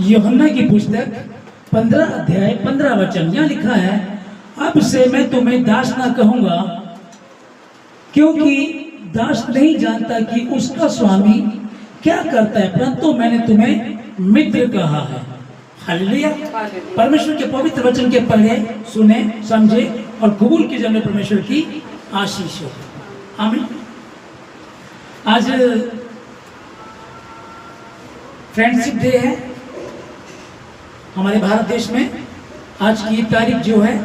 यूहन्ना की पुस्तक 15 अध्याय 15 वचन, यहाँ लिखा है, अब से मैं तुम्हें दास ना कहूंगा, क्योंकि दास नहीं जानता कि उसका स्वामी क्या करता है, परंतु मैंने तुम्हें मित्र कहा है। हालेलुया। परमेश्वर के पवित्र वचन के पढ़े, सुने, समझे और कबूल की जाने परमेश्वर की आशीष हो। आमीन। आज फ्रेंडशिप डे है हमारे भारत देश में। आज की तारीख जो है,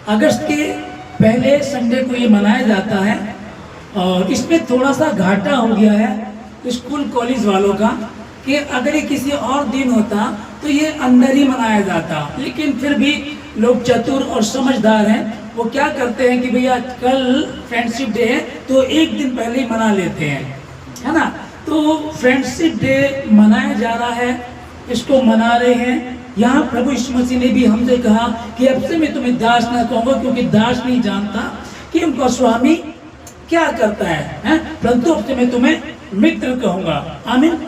अगस्त के पहले संडे को ये मनाया जाता है और इसमें थोड़ा सा घाटा हो गया है स्कूल कॉलेज वालों का कि अगर ये किसी और दिन होता तो ये अंदर ही मनाया जाता, लेकिन फिर भी लोग चतुर और समझदार हैं, वो क्या करते हैं कि भैया कल फ्रेंडशिप डे है तो एक दिन पहले ही मना लेते हैं, है ना। तो फ्रेंडशिप डे मनाया जा रहा है, इसको मना रहे हैं। यहाँ प्रभु यीशु मसीह ने भी हमसे कहा कि अब से मैं तुम्हें दास ना कहूँगा, क्योंकि दास नहीं जानता कि उनका स्वामी क्या करता है? परंतु अब से मैं तुम्हें मित्र कहूँगा। आमीन।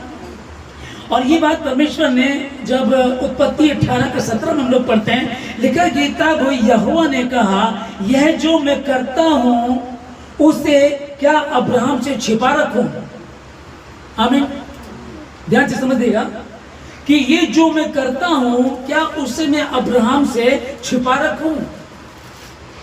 और ये बात परमेश्वर ने जब उत्पत्ति 18:17 में हम लोग पढ़ते हैं, लिखा कि तब यहोवा ने कहा, यह जो मैं करता हूँ उसे क्या अब्राहम से छिपा रखूं? आमीन। ध्यान से समझिएगा कि ये जो मैं करता हूं क्या उससे मैं अब्राहम से छिपा रखूं?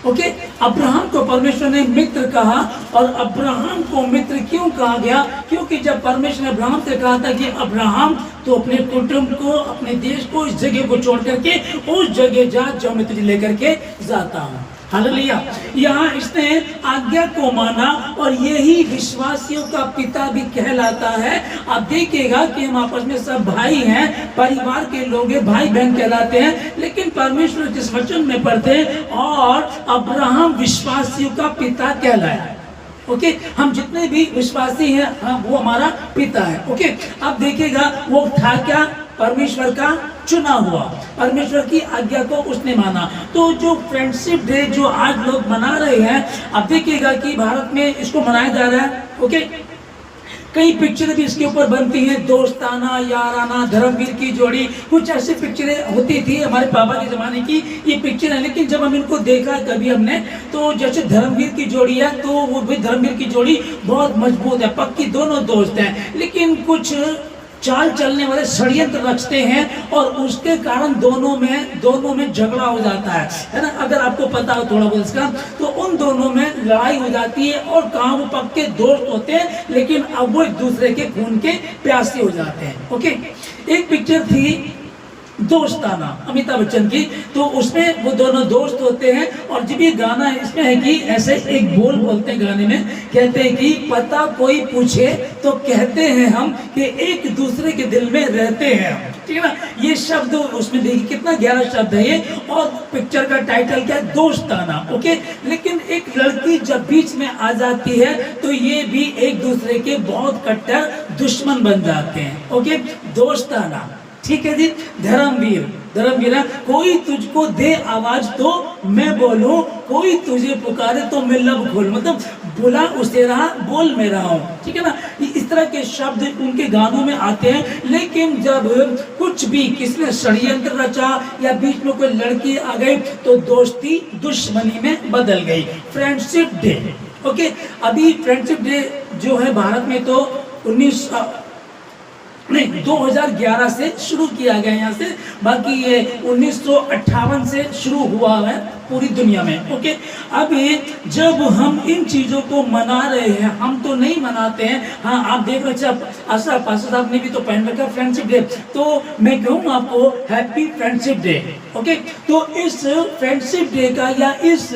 ओके। अब्राहम को परमेश्वर ने मित्र कहा, और अब्राहम को मित्र क्यों कहा गया? क्योंकि जब परमेश्वर ने अब्राहम से कहा था कि अब्राहम तो अपने कुटुंब को, अपने देश को, इस जगह को छोड़ करके उस जगह जा जो मैं तुझे लेकर के जाता हूँ। हालेलुया। यहाँ इसने आज्ञा को माना और यही विश्वासियों का पिता भी कहलाता है। आप देखिएगा कि हम आपस में सब भाई हैं, परिवार के लोग हैं, भाई बहन कहलाते हैं, लेकिन परमेश्वर जिस वचन में पढ़ते हैं, और अब्राहम विश्वासियों का पिता कहलाया। ओके। हम जितने भी विश्वासी हैं, हाँ, वो हमारा पिता है। ओके। अब देखिएगा वो था क्या? परमेश्वर का चुना हुआ, परमेश्वर की आज्ञा को उसने माना। तो जो फ्रेंडशिप डे जो आज लोग मना रहे हैं, अब देखिएगा कि भारत में इसको मनाया जा रहा है। ओके। कई पिक्चरें भी इसके ऊपर बनती हैं, दोस्ताना, याराना, धर्मवीर की जोड़ी, कुछ ऐसी पिक्चरें होती थी हमारे पापा के जमाने की ये पिक्चर है। लेकिन जब हम इनको देखा कभी हमने, तो जैसे धर्मवीर की जोड़ी है, तो वो भी धर्मवीर की जोड़ी बहुत मजबूत है, पक्की, दोनों दोस्त हैं, लेकिन कुछ चाल चलने वाले षड्यंत्र रचते हैं और उसके कारण दोनों में झगड़ा हो जाता है ना। अगर आपको पता हो थोड़ा बहुत इसका, तो उन दोनों में लड़ाई हो जाती है और कहाँ वो पक्के दोस्त होते हैं, लेकिन अब वो एक दूसरे के खून के प्यासे हो जाते हैं। ओके। एक पिक्चर थी दोस्ताना, अमिताभ बच्चन की, तो उसमें वो दोनों दोस्त होते हैं, और जब ये गाना इसमें है कि ऐसे एक बोल बोलते हैं गाने में, कहते हैं कि पता कोई पूछे तो कहते हैं हम कि एक दूसरे के दिल में रहते हैं, ठीक है ना। ये शब्द उसमें देखिए कितना गहरा शब्द है ये, और पिक्चर का टाइटल क्या है? दोस्ताना। ओके। लेकिन एक लड़की जब बीच में आ जाती है तो ये भी एक दूसरे के बहुत कट्टर दुश्मन बन जाते हैं। ओके। दोस्ताना, ठीक है जी। धर्मवीर, कोई तुझको दे आवाज तो मैं बोलूं, कोई तुझे पुकारे तो मैं लब खोल, मतलब बुला उसे रहा, बोल मैं रहा हूं, ठीक है ना। इस तरह के शब्द उनके गानों में आते हैं। लेकिन जब कुछ भी किसी ने षड्यंत्र रचा या बीच में कोई लड़की आ गई तो दोस्ती दुश्मनी में बदल गई। Friendship day. ओके। अभी फ्रेंडशिप डे जो है भारत में तो 2011 से शुरू किया गया यहाँ से, बाकी ये 1958 से शुरू हुआ है पूरी दुनिया में। ओके। अभी जब हम इन चीज़ों को मना रहे हैं, हम तो नहीं मनाते हैं, हाँ आप देख रहे आशा पास्टर साहब ने भी तो पहन रखा फ्रेंडशिप डे, तो मैं कहूँ आपको हैप्पी फ्रेंडशिप डे। ओके। तो इस फ्रेंडशिप डे का या इस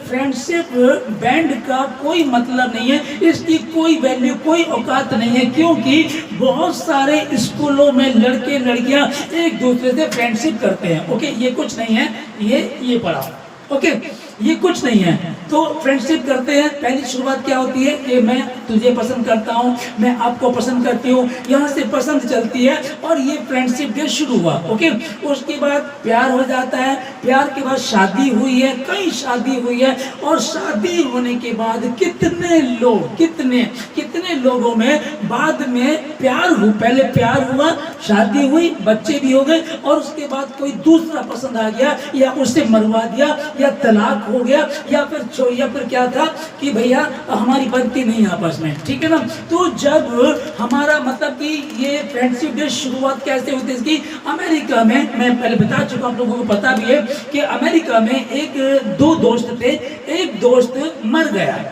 फ्रेंडशिप बैंड का कोई मतलब नहीं है, इसकी कोई वैल्यू, कोई औकात नहीं है, क्योंकि बहुत सारे स्कूलों में लड़के लड़कियां एक दूसरे से फ्रेंडशिप करते हैं। ओके। ये कुछ नहीं है, ये पढ़ा। ओके। ये कुछ नहीं है। तो फ्रेंडशिप करते हैं, पहली शुरुआत क्या होती है कि मैं तुझे पसंद करता हूँ, मैं आपको पसंद करती हूँ, यहाँ से पसंद चलती है और ये फ्रेंडशिप डे शुरू हुआ। ओके, उसके बाद प्यार हो जाता है, प्यार के बाद शादी हुई है, कई शादी हुई है, और शादी होने के बाद कितने लोग, कितने लोगों में बाद में प्यार हुआ, पहले प्यार हुआ, शादी हुई, बच्चे भी हो गए, और उसके बाद कोई दूसरा पसंद आ गया, या उससे मरवा दिया, या तलाक हो गया, या फिर क्या था कि भैया हमारी बनती नहीं आपस में, ठीक है ना। तो जब हमारा मतलब कि ये फ्रेंडशिप डे शुरुआत कैसे होती है इसकी, अमेरिका में, मैं पहले बता चुका हूं, आप लोगों को पता भी है कि अमेरिका में दो दोस्त थे, एक दोस्त मर गया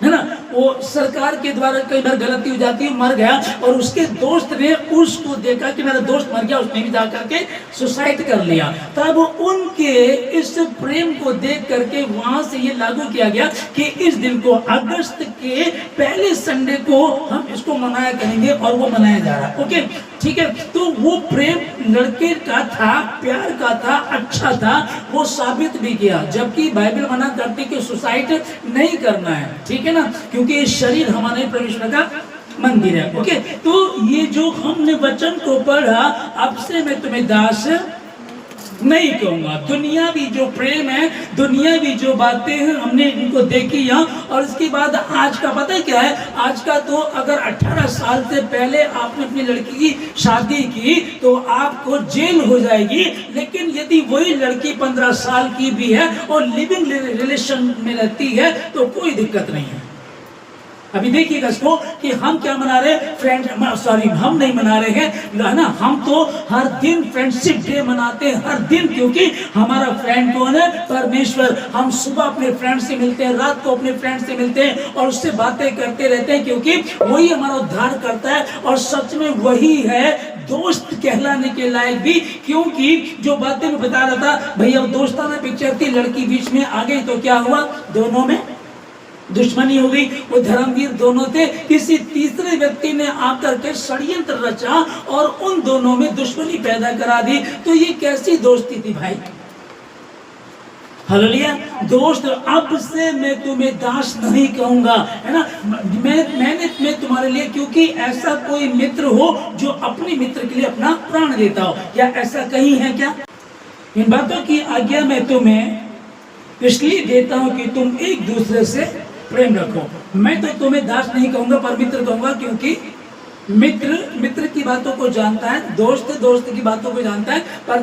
है ना, वो सरकार के द्वारा कई बार गलती हो जाती है, मर गया, और उसके दोस्त ने उसको देखा कि मेरा दोस्त मर गया, उसने भी जाकर के सुसाइड कर लिया। तब उनके इस प्रेम को देख करके वहां से ये लागू किया गया कि इस दिन को अगस्त के पहले संडे को हम इसको मनाया करेंगे, और वो मनाया जा रहा है। ओके, ठीक है। तो वो प्रेम लड़के का था, प्यार का था, अच्छा था, वो साबित भी किया, जबकि बाइबल मना करती कि सुसाइड नहीं करना है, ठीक है ना, क्योंकि शरीर हमारे परमेश्वर का मंदिर है। ओके, तो ये जो हमने वचन को पढ़ा, अब से मैं तुम्हें दास नहीं कहूंगा। दुनियावी जो प्रेम है, दुनियावी जो बातें हैं, हमने इनको देखी यहाँ, और इसके बाद आज का पता है क्या है, आज का तो अगर 18 साल से पहले आपने अपनी लड़की की शादी की तो आपको जेल हो जाएगी, लेकिन यदि वही लड़की 15 साल की भी है और लिविंग रिलेशन में रहती है तो कोई दिक्कत नहीं है। अभी देखिएगा इसको कि हम क्या मना रहे हैं, सॉरी हम नहीं मना रहे हैं ना, हम तो हर दिन फ्रेंडशिप डे मनाते हैं, हर दिन, क्योंकि हमारा फ्रेंड कौन है, परमेश्वर। हम सुबह अपने फ्रेंड से मिलते हैं, रात को अपने फ्रेंड से मिलते हैं और उससे बातें करते रहते हैं, क्योंकि वही हमारा उद्धार करता है, और सच में वही है दोस्त कहलाने के लायक भी। क्योंकि जो बातें मैं बता रहा था भैया, दोस्ताना पिक्चर थी, लड़की बीच में आ गई तो क्या हुआ, दोनों में दुश्मनी हो गई। वो धर्मवीर दोनों थे, किसी तीसरे व्यक्ति ने आकर के षड्यंत्र रचा और उन दोनों में दुश्मनी पैदा करा दी। तो ये कैसी दोस्ती थी भाई, हालेलुया। दोस्त, अब से मैं तुम्हें दास नहीं कहूंगा, है ना, मैं तुम्हारे लिए, क्योंकि ऐसा कोई मित्र हो जो अपने मित्र के लिए अपना प्राण देता हो, क्या ऐसा कहीं है क्या। इन बातों की आज्ञा मैं तुम्हें इसलिए देता हूं कि तुम एक दूसरे से प्रेम रखो। मैं तो तुम्हें दास नहीं कहूंगा पर मित्र कहूंगा, क्योंकि मित्र की बातों को जानता है, दोस्त की बातों को जानता है, पर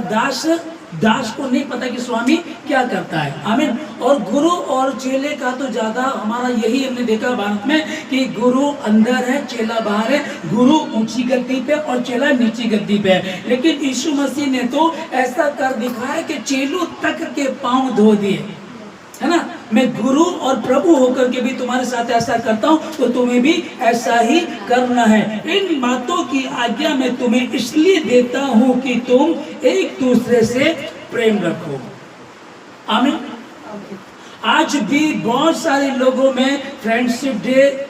दास को नहीं पता कि स्वामी क्या करता है। आमीन। और गुरु और चेले का तो ज्यादा हमारा यही हमने देखा भारत में कि गुरु अंदर है, चेला बाहर है, गुरु ऊंची गद्दी पे और चेला नीची गद्दी पे है। लेकिन यीशु मसीह ने तो ऐसा कर दिखाया कि चेलों तक के पांव धो दिए, है ना। मैं गुरु और प्रभु होकर के भी तुम्हारे साथ ऐसा करता हूं, तो तुम्हें भी ऐसा ही करना है। इन बातों की आज्ञा मैं तुम्हें इसलिए देता हूं कि तुम एक दूसरे से प्रेम रखो। आमीन। आज भी बहुत सारे लोगों में फ्रेंडशिप डे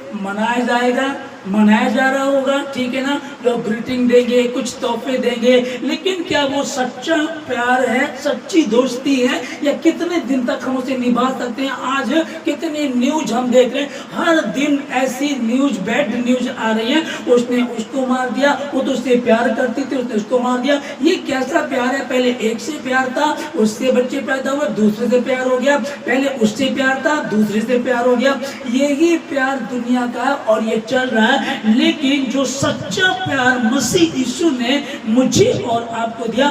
मनाया जा रहा होगा, ठीक है ना, लोग ग्रीटिंग देंगे, कुछ तोहफे देंगे, लेकिन क्या वो सच्चा प्यार है, सच्ची दोस्ती है, या कितने दिन तक हम उसे निभा सकते हैं। आज कितने न्यूज हम देख रहे हैं, हर दिन ऐसी न्यूज, बैड न्यूज आ रही है, उसने उसको मार दिया, वो तो उससे प्यार करती थी, उसने उसको मार दिया। ये कैसा प्यार है, पहले एक से प्यार था, उससे बच्चे पैदा हुए, दूसरे से प्यार हो गया, पहले उससे प्यार था, दूसरे से प्यार हो गया। यही प्यार दुनिया का है और ये चल रहा है। लेकिन जो सच्चा प्यार मसीह यीशु ने मुझे और आपको दिया,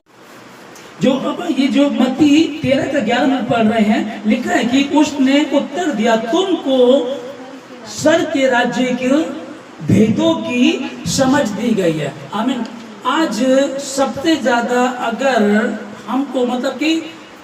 जो अब ये जो मत्ती 13 का 11 में पढ़ रहे हैं, लिखा है कि उसने उत्तर दिया, तुमको सर के राज्य के भेदों की समझ दी गई है। आमीन। आज सबसे ज्यादा अगर हमको मतलब कि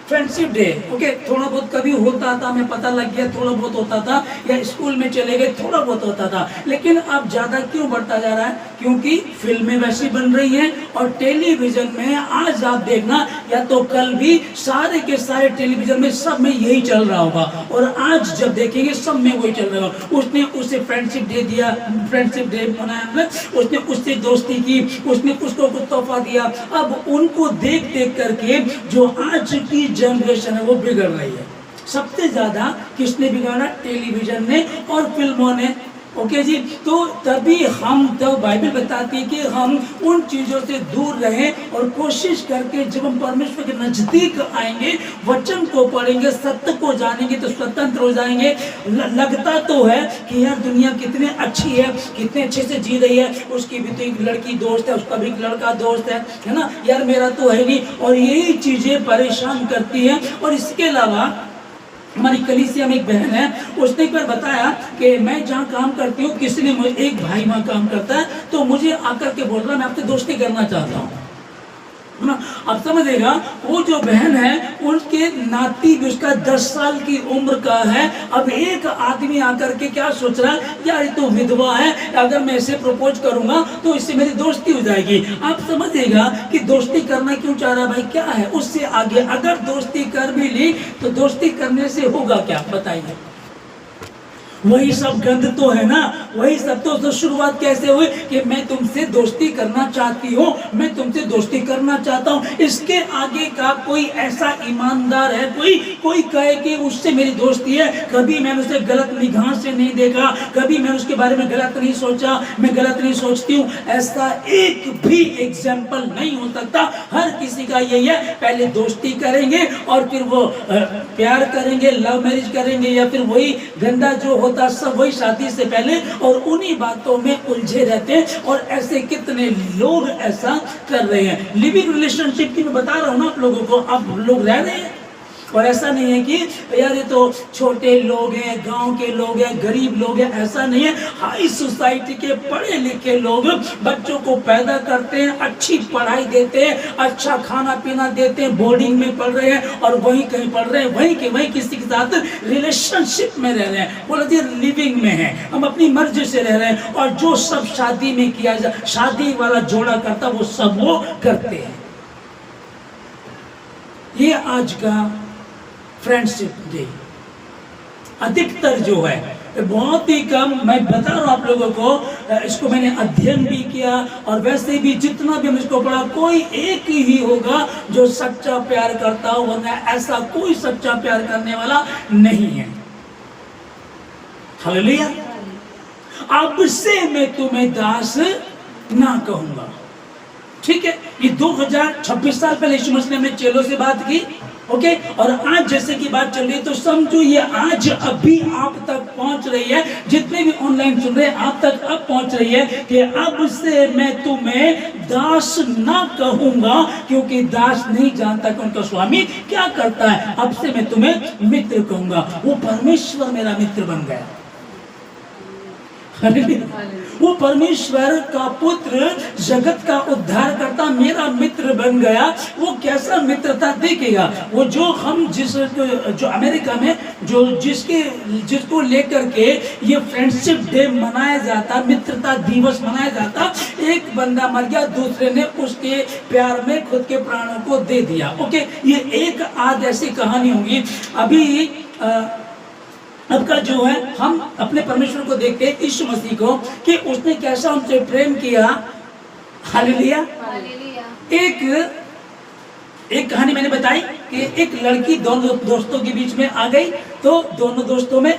फ्रेंडशिप डे, ओके, थोड़ा बहुत कभी होता था, हमें पता लग गया, थोड़ा बहुत होता था, या स्कूल में चले गए, थोड़ा बहुत होता था, लेकिन अब ज्यादा क्यों बढ़ता जा रहा है, क्योंकि फिल्में वैसी बन रही हैं और टेलीविजन में आज आप देखना, या तो कल भी सारे के सारे टेलीविजन में सब में यही चल रहा होगा, और आज जब देखेंगे सब में वही चल रहा होगा। उसने उसे फ्रेंडशिप डे दिया, फ्रेंडशिप डे मनाया, उसने उससे दोस्ती की, उसने उसको कुछ तोहफा दिया। अब उनको देख देख करके जो आज की जनरेशन है वो बिगड़ रही है। सबसे ज्यादा किसने बिगाड़ा? टेलीविजन ने और फिल्मों ने। ओके जी, तो तभी हम तो बाइबल बताती है कि हम उन चीज़ों से दूर रहें और कोशिश करके जब हम परमेश्वर के नज़दीक आएंगे, वचन को पढ़ेंगे, सत्य को जानेंगे तो स्वतंत्र हो जाएंगे। लगता तो है कि यार दुनिया कितनी अच्छी है, कितने अच्छे से जी रही है, उसकी भी तो एक लड़की दोस्त है, उसका भी एक लड़का दोस्त है ना, यार मेरा तो है नहीं। और यही चीज़ें परेशान करती हैं। और इसके अलावा हमारी कलीसिया में एक बहन है, उसने एक बार बताया कि मैं जहाँ काम करती हूँ, किसी ने मुझे, एक भाई वहाँ काम करता है, तो मुझे आकर के बोल रहा मैं आपसे दोस्ती करना चाहता हूँ ना। अब समझेगा, वो जो बहन है उसके नाती भी उसका 10 साल की उम्र का है। अब एक आदमी आकर के क्या सोच रहा है, यार ये तो विधवा है, अगर मैं इसे प्रपोज करूंगा तो इससे मेरी दोस्ती हो जाएगी। आप समझेगा कि दोस्ती करना क्यों चाह रहा है भाई, क्या है उससे आगे। अगर दोस्ती कर भी ली तो दोस्ती करने से होगा क्या, बताइए? वही सब गंध तो है ना, वही सब तो शुरुआत कैसे हुई कि मैं तुमसे दोस्ती करना चाहती हूँ, मैं तुमसे दोस्ती करना चाहता हूँ। इसके आगे का कोई ऐसा ईमानदार है, कोई कहे कि उससे मेरी दोस्ती है, कभी मैंने उसे गलत निगाह से नहीं देखा, कभी मैं उसके बारे में गलत नहीं सोचा, मैं गलत नहीं सोचती हूँ, ऐसा एक भी एग्जाम्पल नहीं हो सकता। हर किसी का यही है, पहले दोस्ती करेंगे और फिर वो प्यार करेंगे, लव मैरिज करेंगे, या फिर वही गंदा जो सब वही शादी से पहले, और उन्हीं बातों में उलझे रहते हैं। और ऐसे कितने लोग ऐसा कर रहे हैं। लिविंग रिलेशनशिप की मैं बता रहा हूं ना आप लोगों को, अब लोग रह रहे हैं। और ऐसा नहीं है कि यार ये तो छोटे लोग हैं, गांव के लोग हैं, गरीब लोग हैं, ऐसा नहीं है। हाई सोसाइटी के पढ़े लिखे लोग बच्चों को पैदा करते हैं, अच्छी पढ़ाई देते हैं, अच्छा खाना पीना देते हैं, बोर्डिंग में पढ़ रहे हैं और वहीं कहीं पढ़ रहे हैं, वहीं के वहीं किसी के साथ रिलेशनशिप में रह रहे हैं। बोला जी लिविंग में है, हम अपनी मर्जी से रह रहे हैं। और जो सब शादी में किया जा, शादी वाला जोड़ा करता, वो सब वो करते हैं। ये आज का फ्रेंडशिप डे अधिकतर जो है बहुत ही कम, मैं बता रहा हूँ आप लोगों को, इसको मैंने अध्ययन भी किया और वैसे भी जितना भी हम इसको पढ़ा, कोई एक ही होगा जो सच्चा प्यार करता हो, वरना ऐसा कोई सच्चा प्यार करने वाला नहीं है। हालेलुया। अब से मैं तुम्हें दास ना कहूंगा, ठीक है। ये 2026 साल पहले यीशु मसीह ने अपने चेलों से बात की, ओके। और आज जैसे की बात चल रही है, तो समझो ये आज अभी आप तक पहुंच रही है। जितने भी ऑनलाइन सुन रहे हैं, आप तक अब पहुंच रही है कि अब से मैं तुम्हें दास ना कहूंगा, क्योंकि दास नहीं जानता कि उनका स्वामी क्या करता है। अब से मैं तुम्हें मित्र कहूंगा। वो परमेश्वर मेरा मित्र बन गया। वो परमेश्वर का पुत्र, जगत का उद्धार करता मेरा मित्र बन गया। वो कैसा मित्रता देखेगा, वो जो हम जो अमेरिका में जो जिसको लेकर के ये फ्रेंडशिप डे मनाया जाता, मित्रता दिवस मनाया जाता, एक बंदा मर गया, दूसरे ने उसके प्यार में खुद के प्राणों को दे दिया। ओके, ये एक आध ऐसी कहानी होगी। अभी अब का जो है, हम अपने परमेश्वर को देखते हैं, यीशु मसीह को, कि उसने कैसा हमसे प्रेम किया। हालेलुया। एक कहानी मैंने बताई कि एक लड़की दोनों दोस्तों के बीच में आ गई, तो दोनों दोस्तों में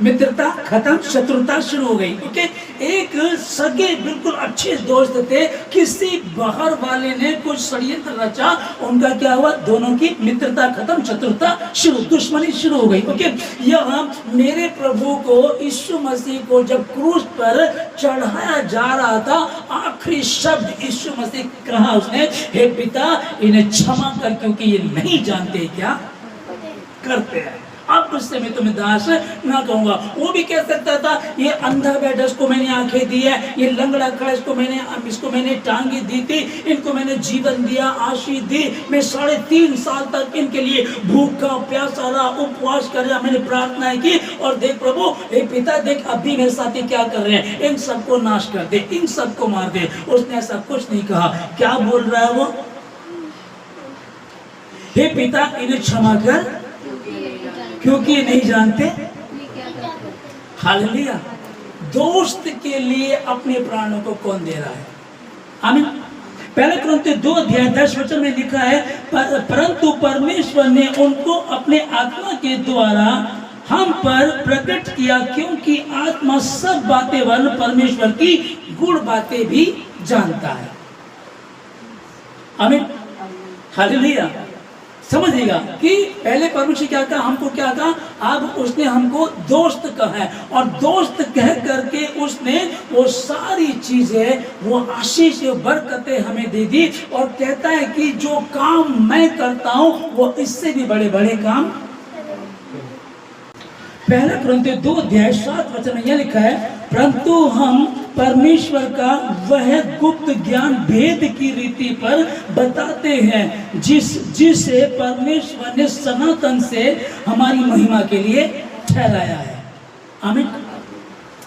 मित्रता खत्म, शत्रुता शुरू हो गई। ओके, एक सगे बिल्कुल अच्छे दोस्त थे, किसी बाहर वाले ने कुछ षड्यंत्र रचा, उनका क्या हुआ, दोनों की मित्रता खत्म, शत्रुता शुरू, दुश्मनी शुरू हो गई। ओके, यह मेरे प्रभु को, यीशु मसीह को जब क्रूस पर चढ़ाया जा रहा था, आखिरी शब्द यीशु मसीह कहा उसने, हे पिता इन्हें क्षमा कर, क्योंकि ये नहीं जानते क्या करते हैं। अब उससे मैं तुम्हें दास ना कहूंगा। वो भी कह सकता था, ये अंधा बैठा इसको मैंने आंखें दी है, ये लंगड़ा खड़ा इसको मैंने टांगे दी थी, इनको मैंने जीवन दिया, आशीष दी, मैं 3.5 साल तक इनके लिए भूखा प्यासा रहा, उपवास कर रहा, मैंने प्रार्थनाएं की, और देख प्रभु, हे पिता देख अभी मेरे साथी क्या कर रहे हैं, इन सबको नाश कर दे, इन सबको मार दे। उसने ऐसा कुछ नहीं कहा। क्या बोल रहा है वो, हे पिता इन्हें क्षमा कर, क्योंकि ये नहीं जानते। हालेलुया। दोस्त के लिए अपने प्राणों को कौन दे रहा है? आमीन। पहले कुरिन्थियों 2:10 में लिखा है, परंतु परमेश्वर ने उनको अपने आत्मा के द्वारा हम पर प्रकट किया, क्योंकि आत्मा सब बातें वर्ण परमेश्वर की गुण बातें भी जानता है। आमीन, हालेलुया। समझिएगा कि पहले परमेश्वर क्या कहा, हमको क्या कहा, अब उसने हमको दोस्त कहा है, और दोस्त कह करके उसने वो सारी चीजें, वो आशीष बरकतें हमें दे दी, और कहता है कि जो काम मैं करता हूं वो इससे भी बड़े बड़े काम। पहला कुरिन्थियों 2:7 में यह लिखा है, परंतु हम परमेश्वर का वह गुप्त ज्ञान भेद की रीति पर बताते हैं, जिसे परमेश्वर ने सनातन से हमारी महिमा के लिए ठहराया है। आमीन।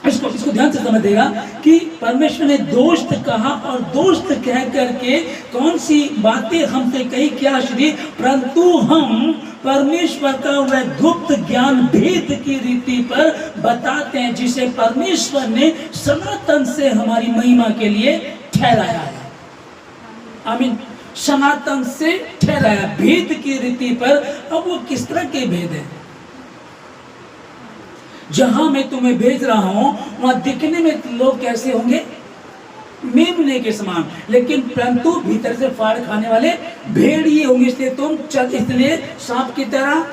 इसको ध्यान से समझ देगा कि परमेश्वर ने दोस्त कहा, और दोस्त कह करके कौन सी बातें हमसे कही, क्या श्री, परंतु हम परमेश्वर का वह गुप्त ज्ञान भेद की रीति पर बताते हैं, जिसे परमेश्वर ने सनातन से हमारी महिमा के लिए ठहराया है। आमीन। सनातन से ठहराया, भेद की रीति पर। अब वो किस तरह के भेद है? जहां मैं तुम्हें भेज रहा हूं वहां दिखने में लोग कैसे होंगे, मेमने के समान, लेकिन परंतु भीतर से फाड़ खाने वाले भेड़िए होंगे। इसलिए सांप की तरह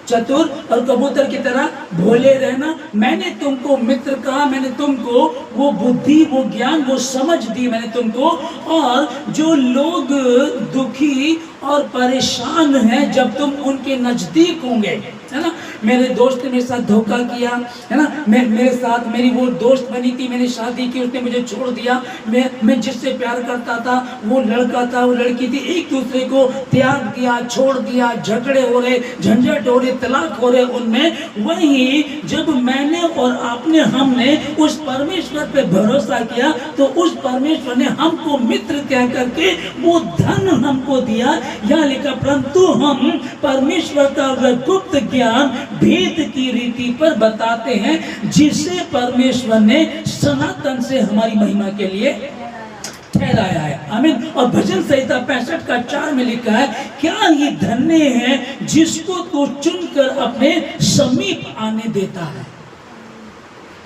चतुर और कबूतर की तरह भोले रहना। मैंने तुमको मित्र कहा, मैंने तुमको वो बुद्धि, वो ज्ञान, वो समझ दी मैंने तुमको। और जो लोग दुखी और परेशान हैं, जब तुम उनके नजदीक होंगे, है ना, मेरे दोस्त ने मेरे साथ धोखा किया, है ना, मेरे साथ मेरी वो दोस्त बनी थी, मैंने शादी की, उसने मुझे छोड़ दिया, मैं जिससे प्यार करता था वो लड़का था, वो लड़की थी, एक दूसरे को त्याग दिया, छोड़ दिया, झगड़े हो रहे, झंझट हो रहे, तलाक हो रहे उनमें। वही जब मैंने और आपने, हमने उस परमेश्वर पे भरोसा किया, तो उस परमेश्वर ने हमको मित्र कह करके वो धन हमको दिया। यहाँ लिखा, परंतु हम परमेश्वर का वह गुप्त ज्ञान भेद की रीति पर बताते हैं, जिसे परमेश्वर ने सनातन से हमारी महिमा के लिए ठहराया है। आमीन। और भजन संहिता 65:4 में लिखा है, क्या ये धन्य है जिसको तू चुनकर अपने समीप आने देता है।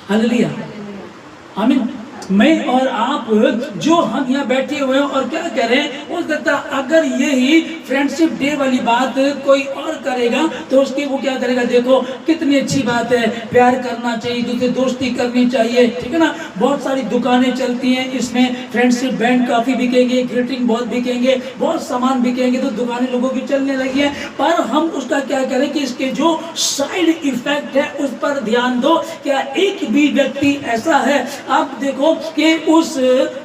हालेलुया। आमीन। मैं और आप जो हम यहाँ बैठे हुए हैं और क्या करें, हो सकता अगर यही फ्रेंडशिप डे वाली बात कोई और करेगा तो उसकी वो क्या करेगा, देखो कितनी अच्छी बात है, प्यार करना चाहिए, दूसरे दोस्ती करनी चाहिए, ठीक है ना। बहुत सारी दुकानें चलती हैं, इसमें फ्रेंडशिप बैंड काफ़ी बिकेंगे, ग्रीटिंग बहुत बिकेंगे, बहुत सामान बिकेंगे, तो दुकानें लोगों की चलने लगी हैं। पर हम उसका क्या करें कि इसके जो साइड इफेक्ट है उस पर ध्यान दो। क्या एक भी व्यक्ति ऐसा है, आप देखो कि उस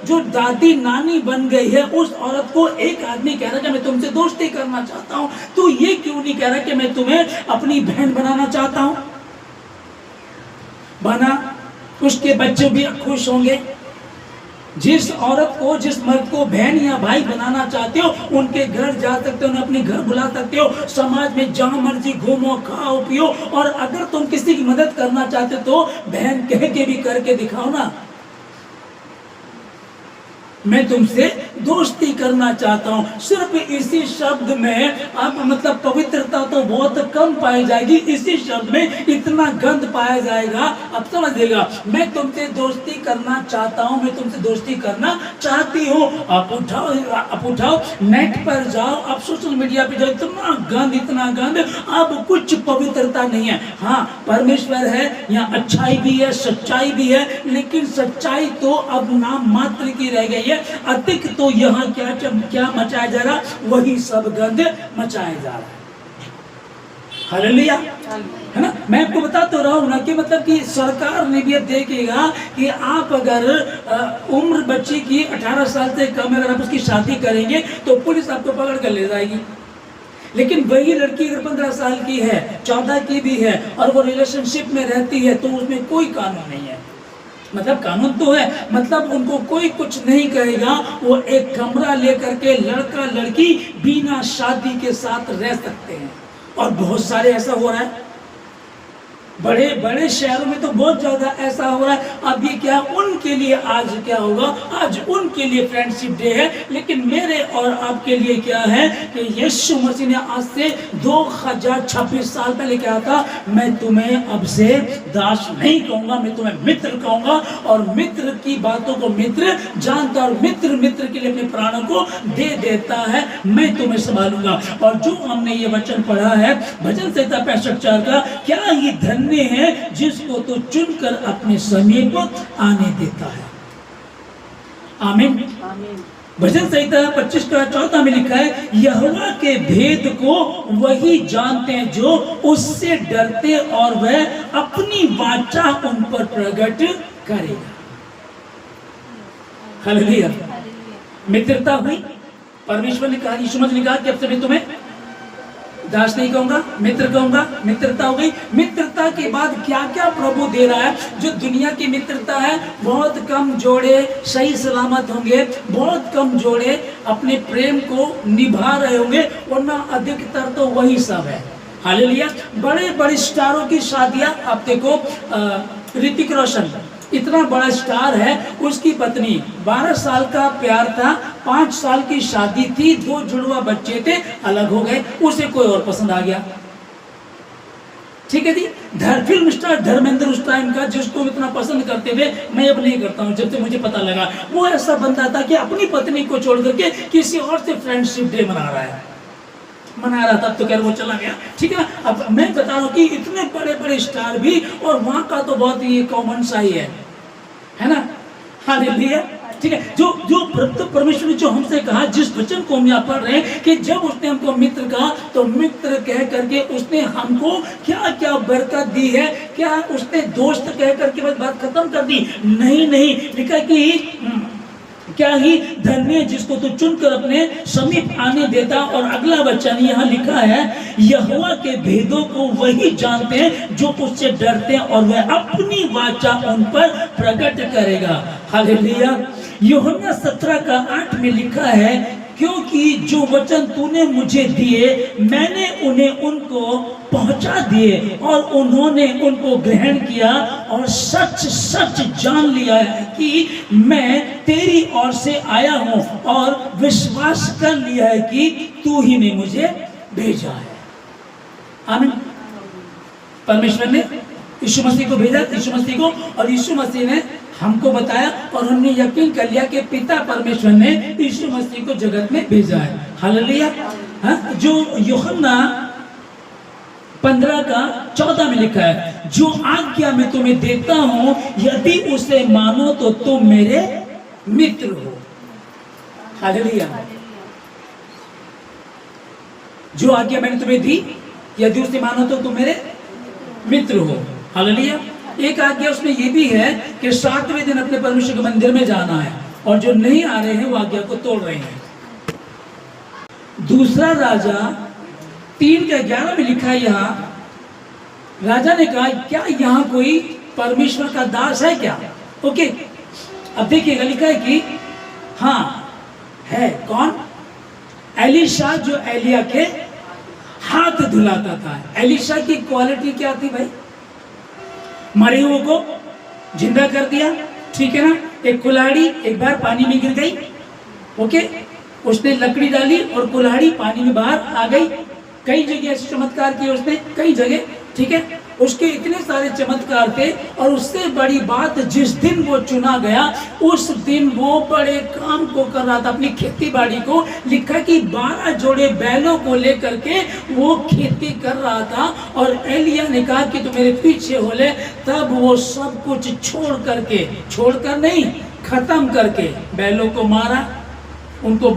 जो दादी नानी बन गई है, उस औरत को एक आदमी कह रहा है कि मैं तुमसे दोस्ती करना चाहता हूं, तो ये क्यों नहीं कह रहा कि मैं तुम्हें अपनी बहन बनाना चाहता हूं। बना, उसके बच्चे भी खुश होंगे। जिस औरत को, जिस मर्द को बहन या भाई बनाना चाहते हो, उनके घर जा सकते हो, उन्हें अपने घर बुला सकते हो, समाज में जहां मर्जी घूमो, खाओ पियो। और अगर तुम किसी की मदद करना चाहते हो तो बहन कह के भी करके दिखाओ ना, मैं तुमसे दोस्ती करना चाहता हूं। सिर्फ इसी शब्द में आप मतलब पवित्रता तो बहुत कम पाई जाएगी, इसी शब्द में इतना गंध पाया जाएगा। अब समझिएगा, मैं तुमसे दोस्ती करना चाहता हूं, मैं तुमसे दोस्ती करना चाहती हूं। आप उठाओ नेट पर जाओ, आप सोशल मीडिया पे जाओ, इतना गंध, अब कुछ पवित्रता नहीं है। हाँ, परमेश्वर है, यहाँ अच्छाई भी है, सच्चाई भी है, लेकिन सच्चाई तो अब नाम मात्र की रह गई है। अधिक तो यहाँ क्या मचाया जा रहा, वही सब गंध मचाया जा रहा है। हालेलुया, है ना। मैं आपको बता तो रहा हूँ ना कि मतलब कि सरकार ने भी देखेगा कि आप अगर उम्र बच्ची की 18 साल से कम अगर आप उसकी शादी करेंगे तो पुलिस आपको पकड़ कर ले जाएगी। लेकिन वही लड़की अगर 15 साल की है, 14 की भी है, और वो रिलेशनशिप में रहती है, तो उसमें कोई कानून नहीं है। मतलब कानून तो है, मतलब उनको कोई कुछ नहीं कहेगा। वो एक कमरा लेकर के लड़का लड़की बिना शादी के साथ रह सकते हैं। और बहुत सारे ऐसा हो रहा है, बड़े बड़े शहरों में तो बहुत ज्यादा ऐसा हो रहा है। अब ये क्या, उनके लिए आज क्या होगा, आज उनके लिए फ्रेंडशिप डे है, लेकिन मेरे और आपके लिए क्या है कि यीशु मसीह ने आज से 2026 साल पहले क्या था, मैं तुम्हें अब से दास नहीं कहूंगा, मैं तुम्हें मित्र कहूंगा, और मित्र की बातों को मित्र जानता, और मित्र मित्र के लिए अपने प्राणों को दे देता है, मैं तुम्हें संभालूंगा। और जो हमने ये वचन पढ़ा है भजन संहिता 65:4 का, क्या ही धन्य है जिसको तो चुनकर अपने समीप आने देता है। आमीन। भजन संहिता 25:14 में लिखा है, यहोवा के भेद को वही जानते हैं जो उससे डरते, और वह अपनी वाचा उन पर प्रकट करेगा। हालेलुया। मित्रता हुई, परमेश्वर ने कहा, यीशु मसीह ने कहा कि अब से मैं तुम्हें दास नहीं कहूंगा, मित्र कहूंगा। मित्रता हो गई। मित्रता के बाद क्या क्या प्रभु दे रहा है। जो दुनिया की मित्रता है, बहुत कम जोड़े सही सलामत होंगे, बहुत कम जोड़े अपने प्रेम को निभा रहे होंगे, वरना अधिकतर तो वही सब है। हालेलुया। बड़े बड़े स्टारों की शादियां, आप देखो ऋतिक रोशन इतना बड़ा स्टार है, उसकी पत्नी 12 साल का प्यार था, 5 साल की शादी थी, 2 जुड़वा बच्चे थे, अलग हो गए, उसे कोई और पसंद आ गया। ठीक है जी। फिल्म स्टार धर्मेंद्र उस टाइम का, जिसको इतना पसंद करते थे, मैं अब नहीं करता हूं, जब से मुझे पता लगा, वो ऐसा बंदा था कि अपनी पत्नी को छोड़ करके किसी और से फ्रेंडशिप डे मना रहा है, मना रहा था। अब तो खैर वो चला गया, ठीक है। अब मैं बता रहा हूँ कि इतने बड़े बड़े स्टार भी, और वहां का तो बहुत ही कॉमन सा ही है ना। हालेलुया। ठीक है। जो परमेश्वर ने जो हमसे कहा, जिस वचन को हम यहाँ पढ़ रहे हैं, कि जब उसने हमको मित्र कहा, तो मित्र कह करके उसने हमको क्या क्या बरकत दी है। क्या उसने दोस्त कह करके बस बात खत्म कर दी? नहीं, लिखा कि क्या ही धन्य है जिसको तू चुनकर अपने समीप आने देता। और अगला वचन यहाँ लिखा है, यहोवा के भेदों को वही जानते हैं जो उससे डरते हैं, और वह अपनी वाचा उन पर प्रकट करेगा। हालेलुया। यूहन्ना 17:8 में लिखा है, क्योंकि जो वचन तूने मुझे दिए, मैंने उन्हें उनको पहुंचा दिए, और उन्होंने उनको ग्रहण किया, और सच सच जान लिया है कि मैं तेरी ओर से आया हूं, और विश्वास कर लिया है कि तू ही ने मुझे भेजा है। आमीन। परमेश्वर ने यीशु मसीह को भेजा, यीशु मसीह को, और यीशु मसीह ने हमको बताया, और हमने यकीन कर लिया कि पिता परमेश्वर ने यीशु मसीह को जगत में भेजा है। हालेलुया। हाँ, जो यूहन्ना 15:14 में लिखा है, जो आज्ञा मैं तुम्हें देता हूं, यदि उसे मानो तो तुम मेरे मित्र हो। हालेलुया। जो आज्ञा मैंने तुम्हें दी, यदि उसे मानो तो तुम मेरे मित्र हो। हालेलुया। एक आज्ञा उसमें यह भी है कि 7वें दिन अपने परमेश्वर के मंदिर में जाना है, और जो नहीं आ रहे हैं वो आज्ञा को तोड़ रहे हैं। दूसरा राजा 3:11 में लिखा है, यहाँ राजा ने कहा, क्या यहाँ कोई परमेश्वर का दास है क्या? ओके, अब देखिएगा, लिखा है कि हाँ है। कौन? एलीशा, जो एलिया के हाथ धुलाता था। एलीशा की क्वालिटी क्या थी भाई? मरे हुए को जिंदा कर दिया, ठीक है ना। एक कुल्हाड़ी एक बार पानी में गिर गई, ओके, उसने लकड़ी डाली और कुल्हाड़ी पानी में बाहर आ गई। कई जगह ऐसे चमत्कार किए उसने, कई जगह, ठीक है। उसके इतने सारे चमत्कार थे, और उससे बड़ी बात, जिस दिन वो चुना गया, उस दिन वो बड़े काम को कर रहा था, अपनी खेती बाड़ी को। लिखा कि 12 जोड़े बैलों को लेकर के वो खेती कर रहा था, और एलिया ने कहा कि तू मेरे पीछे हो ले। तब वो सब कुछ छोड़कर नहीं, खत्म करके बैलों को मारा, उनको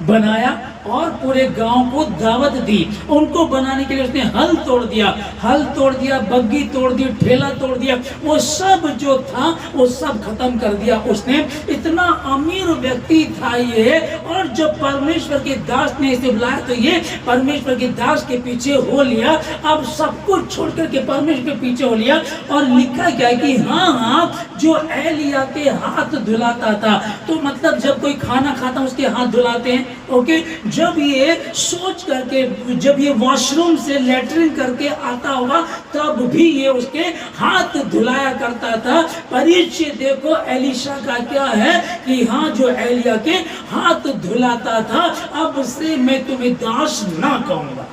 बनाया और पूरे गांव को दावत दी। उनको बनाने के लिए उसने हल तोड़ दिया, बग्गी तोड़ दी, ठेला तोड़ दिया, वो सब जो था वो सब खत्म कर दिया उसने। इतना अमीर व्यक्ति था ये, और जब परमेश्वर के दास ने इसे बुलाया तो ये परमेश्वर के दास के पीछे हो लिया। अब सब कुछ छोड़ करके परमेश्वर के पीछे हो लिया। और लिखा गया कि हाँ, जो एलिया के हाथ धुलाता था, तो मतलब जब कोई खाना खाता उसके हाथ धुलाते हैं, ओके, जब ये सोच करके, जब ये वॉशरूम से लेटरिन करके आता होगा तब भी ये उसके हाथ धुलाया करता था। परिचय देखो एलिशा का क्या है कि हाँ, जो एलिया के हाथ धुलाता था, अब से मैं तुम्हें दास ना कहूंगा।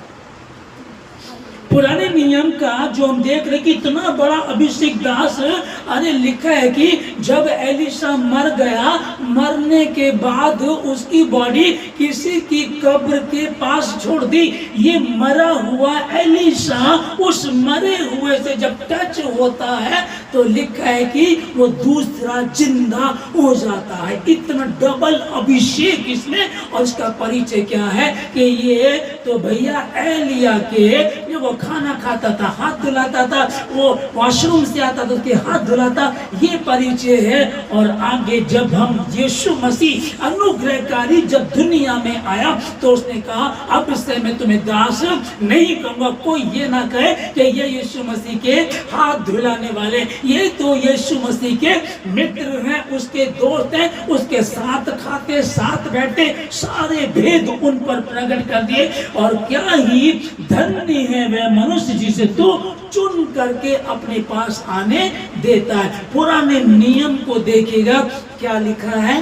पुराने नियम का जो हम देख रहे कि इतना बड़ा अभिषेक दास, अरे लिखा है कि जब एलिशा मर गया, मरने के बाद उसकी बॉडी किसी की कब्र के पास छोड़ दी। ये मरा हुआ एलिशा उस मरे हुए से जब टच होता है तो लिखा है कि वो दूसरा जिंदा हो जाता है। इतना डबल अभिषेक इसमें। और इसका परिचय क्या है कि ये तो भैया एलिया के, वो खाना खाता था, हाथ धुलाता था, वो वॉशरूम से आता था, उसके हाथ धुलाता, ये परिचय है। और आगे जब हम यीशु मसीह अनुग्रहकारी जब दुनिया में आया तो उसने कहा अब से मैं तुम्हें दास नहीं कहूंगा। कोई ये ना कहे कि ये यीशु मसीह के हाथ धुलाने वाले, ये तो यीशु मसीह के मित्र हैं, उसके दोस्त हैं, उसके साथ खाते, साथ बैठे, सारे भेद उन पर प्रकट कर दिए। और क्या ही धन्य है वह मनुष्य जिसे तू चुन करके अपने पास आने देता है। पुराने नियम को देखिएगा क्या लिखा है,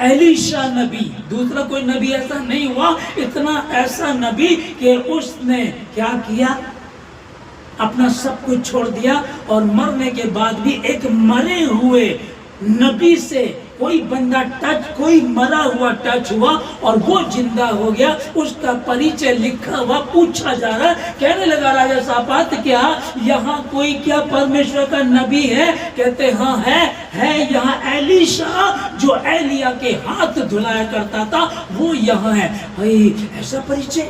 एलीशा नबी, दूसरा कोई नबी ऐसा नहीं हुआ, इतना ऐसा नबी कि उसने क्या किया, अपना सब कुछ छोड़ दिया और मरने के बाद भी एक मरे हुए नबी से कोई बंदा टच, कोई मरा हुआ टच हुआ और वो जिंदा हो गया। उसका परिचय लिखा हुआ पूछा जा रहा है। कहने लगा राजा शापात, क्या यहाँ कोई क्या परमेश्वर का नबी है? कहते हाँ है यहाँ एलीशा जो एलिया के हाथ धुलाया करता था वो यहाँ है। भाई ऐसा परिचय,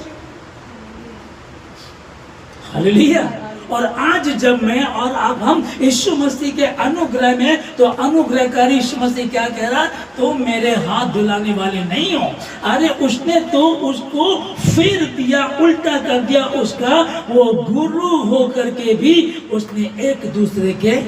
हालेलुया। और आज जब मैं और अब हम यीशु मसीह के अनुग्रह में, तो अनुग्रहकारी यीशु मसीह क्या कह रहा, तो मेरे हाथ धुलाने वाले नहीं हो। अरे उसने तो उसको फिर दिया, उल्टा कर दिया, उसका वो गुरु होकर के भी उसने एक दूसरे के।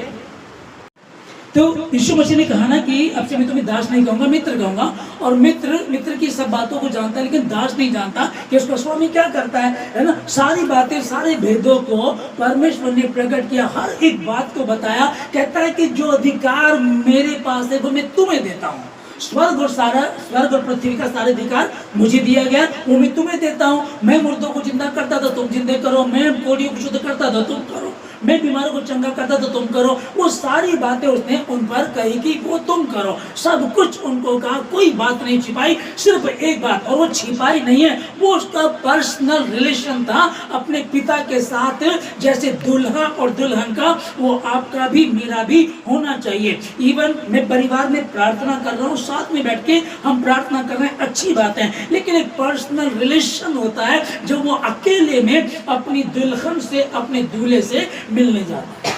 तो यीशु मसीह ने कहा ना कि अब से मैं तुम्हें दास नहीं कहूंगा, मित्र कहूंगा। और मित्र की सब बातों को जानता है, लेकिन दास नहीं जानता कि उसका स्वामी क्या करता है ना। सारी बातें, सारे भेदों को परमेश्वर ने प्रकट किया, हर एक बात को बताया। कहता है कि जो अधिकार मेरे पास है वो मैं तुम्हें देता हूँ। स्वर्ग और पृथ्वी का सारे अधिकार मुझे दिया गया, वो मैं तुम्हें देता हूँ। मैं मुर्दों को जिंदा करता था, तुम जिंदे करो। मैं कोढ़ियों को शुद्ध करता था, तुम करो। मैं बीमारों को चंगा करता तो तुम करो। वो सारी बातें उसने उन पर कही कि वो तुम करो। सब कुछ उनको कहा, कोई बात नहीं छिपाई, सिर्फ एक बात, और वो छिपाई नहीं है, वो उसका पर्सनल रिलेशन था अपने पिता के साथ। जैसे दुल्हा और दुल्हन का, वो आपका भी मेरा भी होना चाहिए। इवन मैं परिवार में प्रार्थना कर रहा हूँ, साथ में बैठ के हम प्रार्थना कर रहे हैं, अच्छी बात है, लेकिन एक पर्सनल रिलेशन होता है जब वो अकेले में अपनी दुल्हन से, अपने दूल्हे से मिलने जाता है।